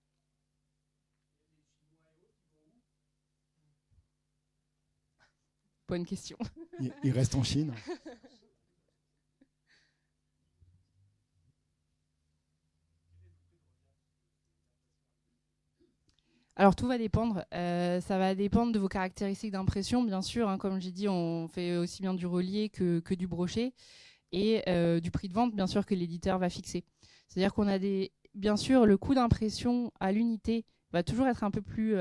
Bonne question. Il reste en Chine. Alors tout va dépendre. Ça va dépendre de vos caractéristiques d'impression, bien sûr. Comme j'ai dit, on fait aussi bien du relié que du brochet. Et du prix de vente, bien sûr, que l'éditeur va fixer. C'est-à-dire qu'on a bien sûr, le coût d'impression à l'unité va toujours être un peu plus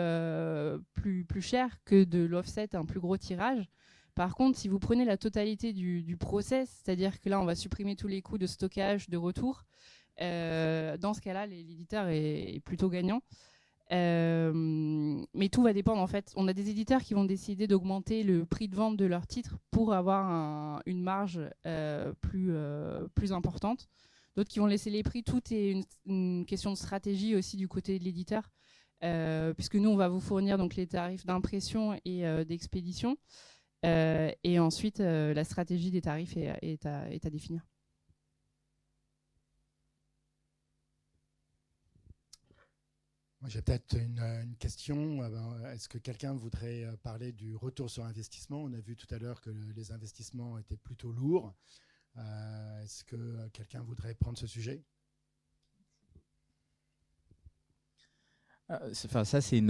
cher que de l'offset, un plus gros tirage. Par contre, si vous prenez la totalité du process, c'est-à-dire que là, on va supprimer tous les coûts de stockage, de retour, dans ce cas-là, l'éditeur est plutôt gagnant. Mais tout va dépendre, en fait. On a des éditeurs qui vont décider d'augmenter le prix de vente de leur titre pour avoir une marge plus importante. D'autres qui vont laisser les prix. Tout est une question de stratégie aussi du côté de l'éditeur, puisque nous, on va vous fournir donc les tarifs d'impression et d'expédition. Et ensuite, la stratégie des tarifs est à définir. J'ai peut-être une question. Est-ce que quelqu'un voudrait parler du retour sur investissement ? On a vu tout à l'heure que les investissements étaient plutôt lourds. Est-ce que quelqu'un voudrait prendre ce sujet ? Ça, c'est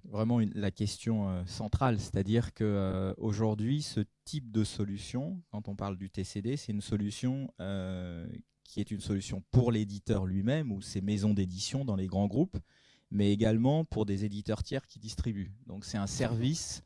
vraiment la question centrale. C'est-à-dire qu'aujourd'hui, ce type de solution, quand on parle du TCD, c'est une solution qui est une solution pour l'éditeur lui-même ou ses maisons d'édition dans les grands groupes, mais également pour des éditeurs tiers qui distribuent. Donc, c'est un service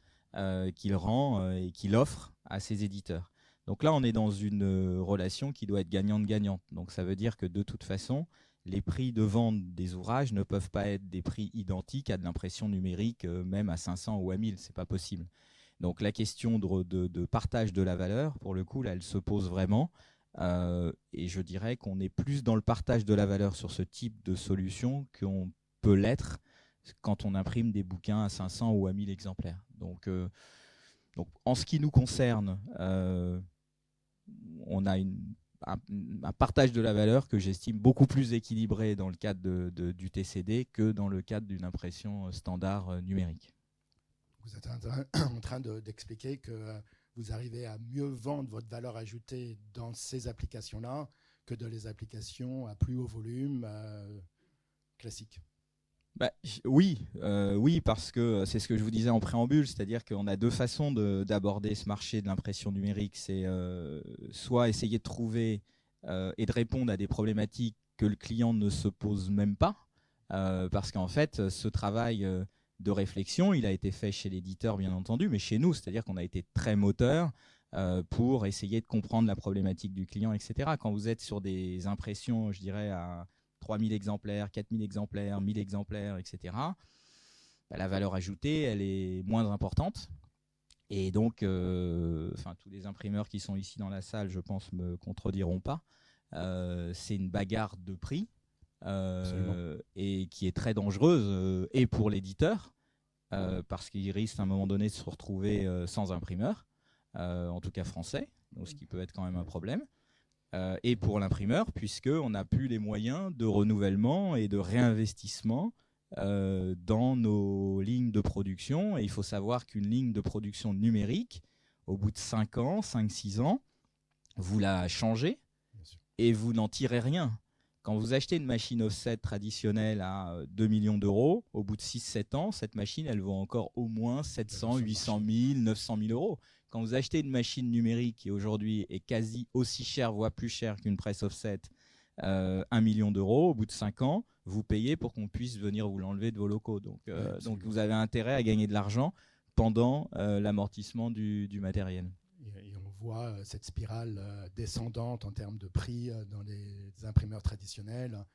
qu'il rend et qu'il offre à ses éditeurs. Donc là, on est dans une relation qui doit être gagnante-gagnante. Donc, ça veut dire que de toute façon, les prix de vente des ouvrages ne peuvent pas être des prix identiques à de l'impression numérique, même à 500 ou à 1000, c'est pas possible. Donc la question de partage de la valeur, pour le coup, là, elle se pose vraiment. Et je dirais qu'on est plus dans le partage de la valeur sur ce type de solution qu'on peut l'être quand on imprime des bouquins à 500 ou à 1000 exemplaires. Donc en ce qui nous concerne, on a un partage de la valeur que j'estime beaucoup plus équilibré dans le cadre du TCD que dans le cadre d'une impression standard numérique. Vous êtes en train d'expliquer que vous arrivez à mieux vendre votre valeur ajoutée dans ces applications-là que dans les applications à plus haut volume classiques. Oui, parce que c'est ce que je vous disais en préambule, c'est-à-dire qu'on a deux façons d'aborder ce marché de l'impression numérique. C'est soit essayer de trouver et de répondre à des problématiques que le client ne se pose même pas, parce qu'en fait, ce travail de réflexion, il a été fait chez l'éditeur, bien entendu, mais chez nous, c'est-à-dire qu'on a été très moteur pour essayer de comprendre la problématique du client, etc. Quand vous êtes sur des impressions, je dirais, à 3000 exemplaires, 4000 exemplaires, 1000 exemplaires, etc., la valeur ajoutée, elle est moins importante. Et donc, tous les imprimeurs qui sont ici dans la salle, je pense, me contrediront pas. C'est une bagarre de prix et qui est très dangereuse et pour l'éditeur, parce qu'il risque à un moment donné de se retrouver sans imprimeur, en tout cas français, donc ce qui peut être quand même un problème. Et pour l'imprimeur, puisqu'on n'a plus les moyens de renouvellement et de réinvestissement dans nos lignes de production. Et il faut savoir qu'une ligne de production numérique, au bout de 5 ans, 5-6 ans, vous la changez et vous n'en tirez rien. Quand vous achetez une machine offset traditionnelle à 2 millions d'euros, au bout de 6-7 ans, cette machine, elle vaut encore au moins 700, 800 000, 900 000 euros. Quand vous achetez une machine numérique qui aujourd'hui est quasi aussi chère, voire plus chère qu'une presse offset, 1 million d'euros, au bout de 5 ans, vous payez pour qu'on puisse venir vous l'enlever de vos locaux. Donc vous avez intérêt à gagner de l'argent pendant l'amortissement du matériel. Et on voit cette spirale descendante en termes de prix dans les imprimeurs traditionnels.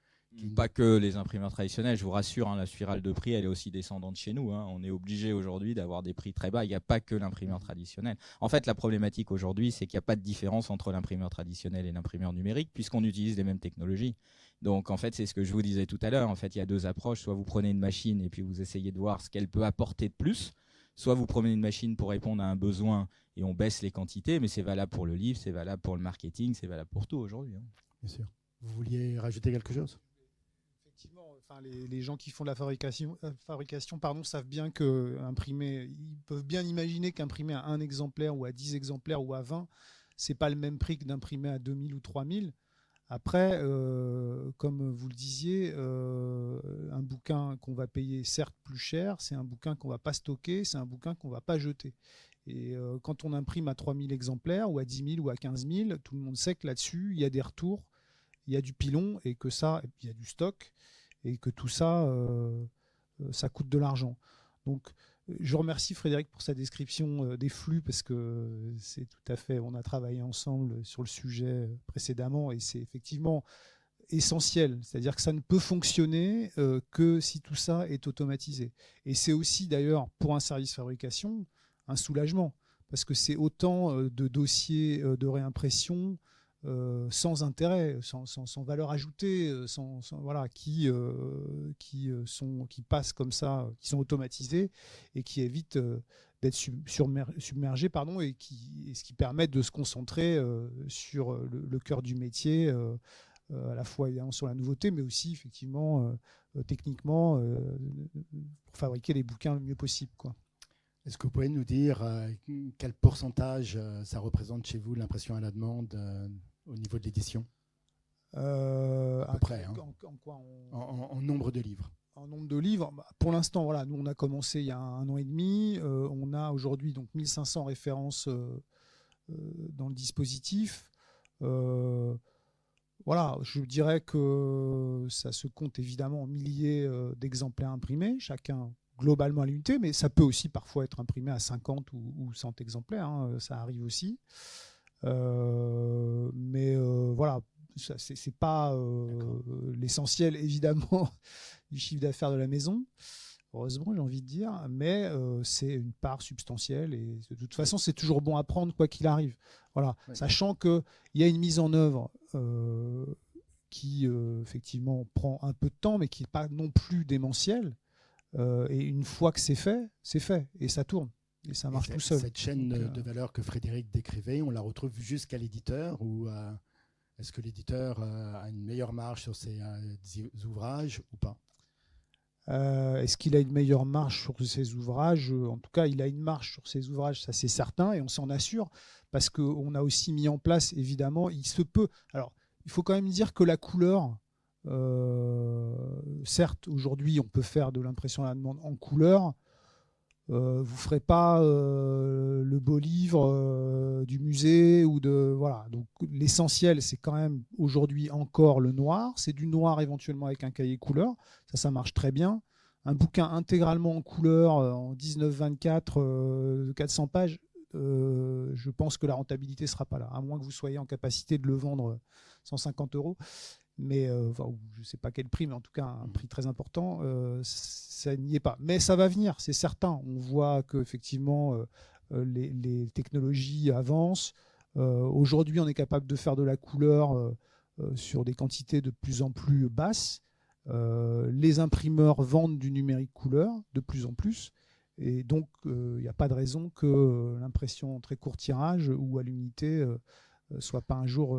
Pas que les imprimeurs traditionnels, je vous rassure, la spirale de prix, elle est aussi descendante chez nous. On est obligé aujourd'hui d'avoir des prix très bas. Il n'y a pas que l'imprimeur traditionnel. En fait, la problématique aujourd'hui, c'est qu'il n'y a pas de différence entre l'imprimeur traditionnel et l'imprimeur numérique, puisqu'on utilise les mêmes technologies. Donc, en fait, c'est ce que je vous disais tout à l'heure. En fait, il y a deux approches. Soit vous prenez une machine et puis vous essayez de voir ce qu'elle peut apporter de plus. Soit vous prenez une machine pour répondre à un besoin et on baisse les quantités, mais c'est valable pour le livre, c'est valable pour le marketing, c'est valable pour tout aujourd'hui. Bien sûr. Vous vouliez rajouter quelque chose ? Effectivement, les gens qui font de la fabrication savent bien qu'imprimer, ils peuvent bien imaginer qu'imprimer à 1 exemplaire ou à 10 exemplaires ou à 20, c'est pas le même prix que d'imprimer à 2000 ou 3000. Après, comme vous le disiez, un bouquin qu'on va payer certes plus cher, c'est un bouquin qu'on va pas stocker, c'est un bouquin qu'on va pas jeter. Et quand on imprime à 3000 exemplaires ou à 10 000 ou à 15 000, tout le monde sait que là-dessus, il y a des retours, il y a du pilon et que ça, et puis il y a du stock et que tout ça, ça coûte de l'argent. Donc, je remercie Frédéric pour sa description des flux parce que c'est tout à fait, on a travaillé ensemble sur le sujet précédemment et c'est effectivement essentiel. C'est-à-dire que ça ne peut fonctionner que si tout ça est automatisé. Et c'est aussi d'ailleurs pour un service fabrication un soulagement parce que c'est autant de dossiers de réimpression sans intérêt, sans valeur ajoutée, qui passent comme ça, qui sont automatisés et qui évitent d'être submergés, et ce qui permet de se concentrer sur le cœur du métier, à la fois évidemment sur la nouveauté, mais aussi effectivement techniquement pour fabriquer les bouquins le mieux possible, quoi. Est-ce que vous pouvez nous dire quel pourcentage ça représente chez vous l'impression à la demande au niveau de l'édition ? À peu près. En nombre de livres. En nombre de livres, pour l'instant, voilà, nous on a commencé il y a 1 an et demi. On a aujourd'hui donc 1500 références dans le dispositif. Voilà, je dirais que ça se compte évidemment en milliers d'exemplaires imprimés, chacun globalement à l'unité, mais ça peut aussi parfois être imprimé à 50 ou 100 exemplaires, hein, ça arrive aussi. Mais voilà, c'est pas l'essentiel évidemment du chiffre d'affaires de la maison, heureusement j'ai envie de dire, mais c'est une part substantielle et de toute façon c'est toujours bon à prendre quoi qu'il arrive. Voilà, ouais. Sachant qu'il y a une mise en œuvre qui effectivement prend un peu de temps, mais qui n'est pas non plus démentielle. Et une fois que c'est fait et ça tourne. Et ça marche tout seul. Cette chaîne de valeur que Frédéric décrivait, on la retrouve jusqu'à l'éditeur ou est-ce que l'éditeur a une meilleure marge sur ses ouvrages ou pas? Est-ce qu'il a une meilleure marge sur ses ouvrages? En tout cas, il a une marge sur ses ouvrages, ça c'est certain, et on s'en assure, parce qu'on a aussi mis en place, évidemment, il se peut... Alors, il faut quand même dire que la couleur... certes, aujourd'hui, on peut faire de l'impression à la demande en couleur. Vous ne ferez pas le beau livre du musée ou de voilà. Donc l'essentiel, c'est quand même aujourd'hui encore le noir. C'est du noir éventuellement avec un cahier couleur. Ça marche très bien. Un bouquin intégralement en couleur en 19-24, 400 pages. Je pense que la rentabilité ne sera pas là, à moins que vous soyez en capacité de le vendre 150 €. Mais enfin, je ne sais pas quel prix, mais en tout cas un prix très important, ça n'y est pas. Mais ça va venir, c'est certain. On voit qu'effectivement les technologies avancent. Aujourd'hui, on est capable de faire de la couleur sur des quantités de plus en plus basses. Les imprimeurs vendent du numérique couleur de plus en plus. Et donc, il n'y a pas de raison que l'impression en très court tirage ou à l'unité ne soit pas un jour...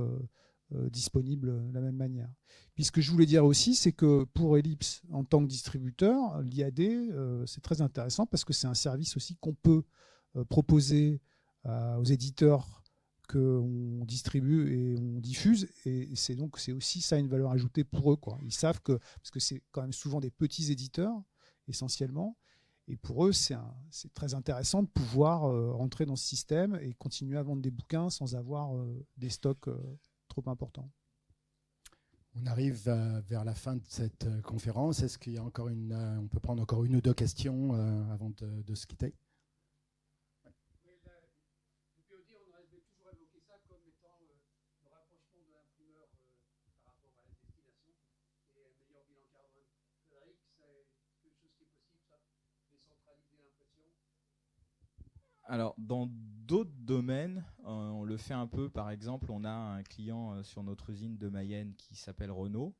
disponible de la même manière. Puis ce que je voulais dire aussi, c'est que pour Ellipse, en tant que distributeur, l'IAD, c'est très intéressant parce que c'est un service aussi qu'on peut proposer aux éditeurs qu'on distribue et on diffuse. Et c'est aussi ça une valeur ajoutée pour eux, quoi. Ils savent que, parce que c'est quand même souvent des petits éditeurs, essentiellement, et pour eux, c'est très intéressant de pouvoir rentrer dans ce système et continuer à vendre des bouquins sans avoir des stocks trop important. On arrive vers la fin de cette conférence. Est-ce qu'il y a encore on peut prendre encore une ou deux questions avant de se quitter? Le POD, on avait toujours évoqué ça comme étant le rapprochement de l'imprimeur par rapport à la destination et un meilleur bilan carbone. Frédéric, c'est quelque chose qui est possible, ça? Décentraliser l'impression? Alors, dans d'autres domaines, on le fait un peu. Par exemple, on a un client sur notre usine de Mayenne qui s'appelle Renault,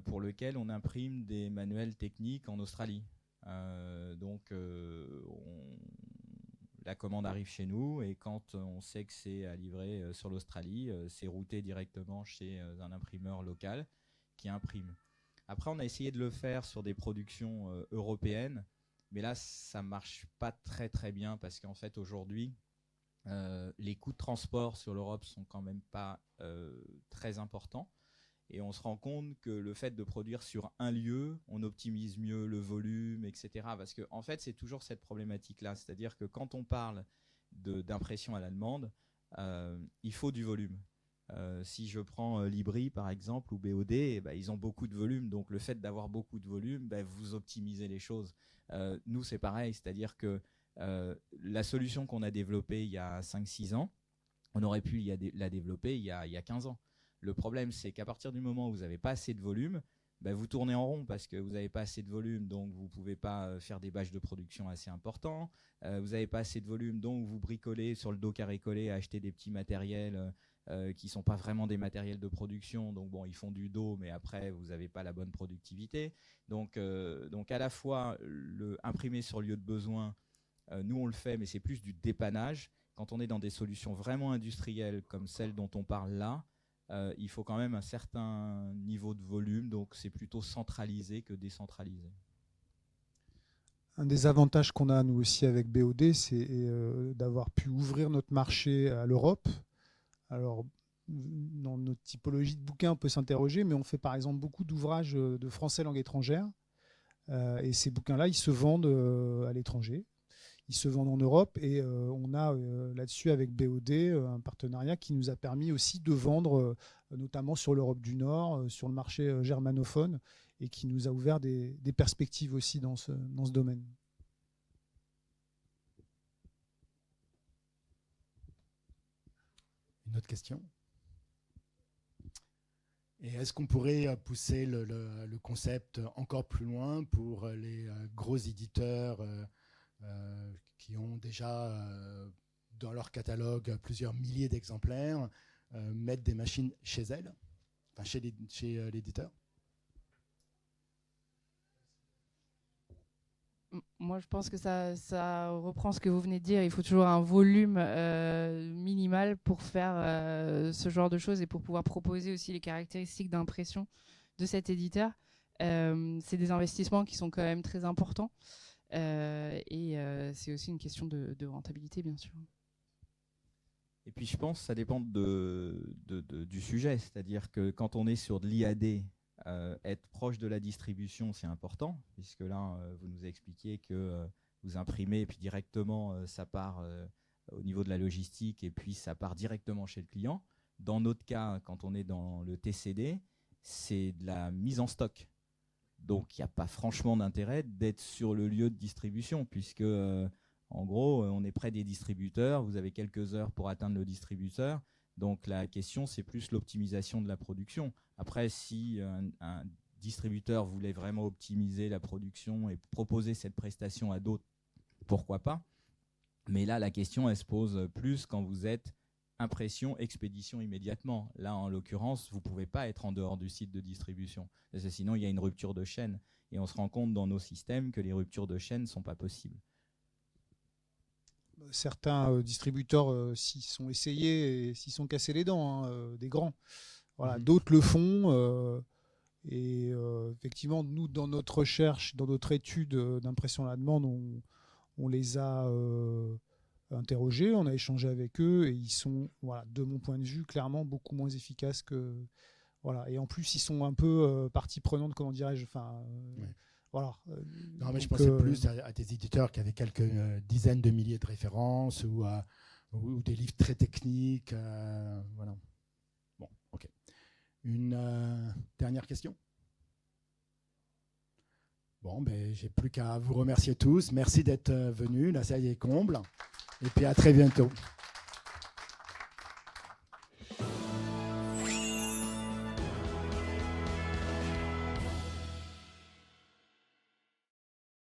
pour lequel on imprime des manuels techniques en Australie. La commande arrive chez nous et quand on sait que c'est à livrer sur l'Australie, c'est routé directement chez un imprimeur local qui imprime. Après, on a essayé de le faire sur des productions européennes. Mais là, ça ne marche pas très très bien parce qu'en fait, aujourd'hui, les coûts de transport sur l'Europe sont quand même pas très importants. Et on se rend compte que le fait de produire sur un lieu, on optimise mieux le volume, etc. Parce qu'en fait, c'est toujours cette problématique-là. C'est-à-dire que quand on parle d'impression à la demande, il faut du volume. Si je prends Libri par exemple ou BOD, ils ont beaucoup de volume. Donc le fait d'avoir beaucoup de volume, vous optimisez les choses. Nous, c'est pareil, c'est-à-dire que la solution qu'on a développée il y a 5-6 ans, on aurait pu la développer il y a 15 ans. Le problème, c'est qu'à partir du moment où vous n'avez pas assez de volume, vous tournez en rond parce que vous n'avez pas assez de volume, donc vous ne pouvez pas faire des batchs de production assez importants. Vous n'avez pas assez de volume, donc vous bricolez sur le dos carré-collé à acheter des petits matériels qui ne sont pas vraiment des matériels de production. Donc bon, ils font du dos, mais après, vous n'avez pas la bonne productivité. Donc à la fois, imprimer sur lieu de besoin, nous on le fait, mais c'est plus du dépannage. Quand on est dans des solutions vraiment industrielles comme celles dont on parle là, il faut quand même un certain niveau de volume, donc c'est plutôt centralisé que décentralisé. Un des avantages qu'on a nous aussi avec BOD, c'est d'avoir pu ouvrir notre marché à l'Europe. Alors, dans notre typologie de bouquins, on peut s'interroger, mais on fait par exemple beaucoup d'ouvrages de français langue étrangère Et ces bouquins-là, ils se vendent à l'étranger. Ils se vendent en Europe et on a là-dessus avec BOD un partenariat qui nous a permis aussi de vendre notamment sur l'Europe du Nord, sur le marché germanophone et qui nous a ouvert des perspectives aussi dans ce domaine. Une autre question? Et est-ce qu'on pourrait pousser le concept encore plus loin pour les gros éditeurs qui ont déjà dans leur catalogue plusieurs milliers d'exemplaires, mettre des machines chez elles, enfin chez l'éditeur? Moi, je pense que ça reprend ce que vous venez de dire. Il faut toujours un volume minimal pour faire ce genre de choses et pour pouvoir proposer aussi les caractéristiques d'impression de cet éditeur. C'est des investissements qui sont quand même très importants et c'est aussi une question de rentabilité, bien sûr. Et puis je pense que ça dépend du sujet, c'est-à-dire que quand on est sur de l'IAD, être proche de la distribution, c'est important, puisque là, vous nous expliquiez que vous imprimez et puis directement, ça part au niveau de la logistique et puis ça part directement chez le client. Dans notre cas, quand on est dans le TCD, c'est de la mise en stock. Donc, il n'y a pas franchement d'intérêt d'être sur le lieu de distribution, puisque, en gros, on est près des distributeurs, vous avez quelques heures pour atteindre le distributeur. Donc la question, c'est plus l'optimisation de la production. Après, si un distributeur voulait vraiment optimiser la production et proposer cette prestation à d'autres, pourquoi pas? Mais là, la question, elle se pose plus quand vous êtes impression, expédition immédiatement. Là, en l'occurrence, vous ne pouvez pas être en dehors du site de distribution. Parce que sinon, il y a une rupture de chaîne. Et on se rend compte dans nos systèmes que les ruptures de chaîne ne sont pas possibles. Certains distributeurs s'y sont essayés et s'y sont cassés les dents, des grands. Voilà, d'autres le font. Effectivement, nous, dans notre recherche, dans notre étude d'impression à la demande, on les a interrogés, on a échangé avec eux et ils sont, voilà, de mon point de vue, clairement beaucoup moins efficaces que. Voilà. Et en plus, ils sont un peu partie prenante, comment dirais-je. Enfin, voilà. Non, mais je pensais plus à des éditeurs qui avaient quelques dizaines de milliers de références ou des livres très techniques. Voilà. Bon, ok. Une dernière question? Bon, ben, j'ai plus qu'à vous remercier tous. Merci d'être venus. La salle est comble. Et puis à très bientôt.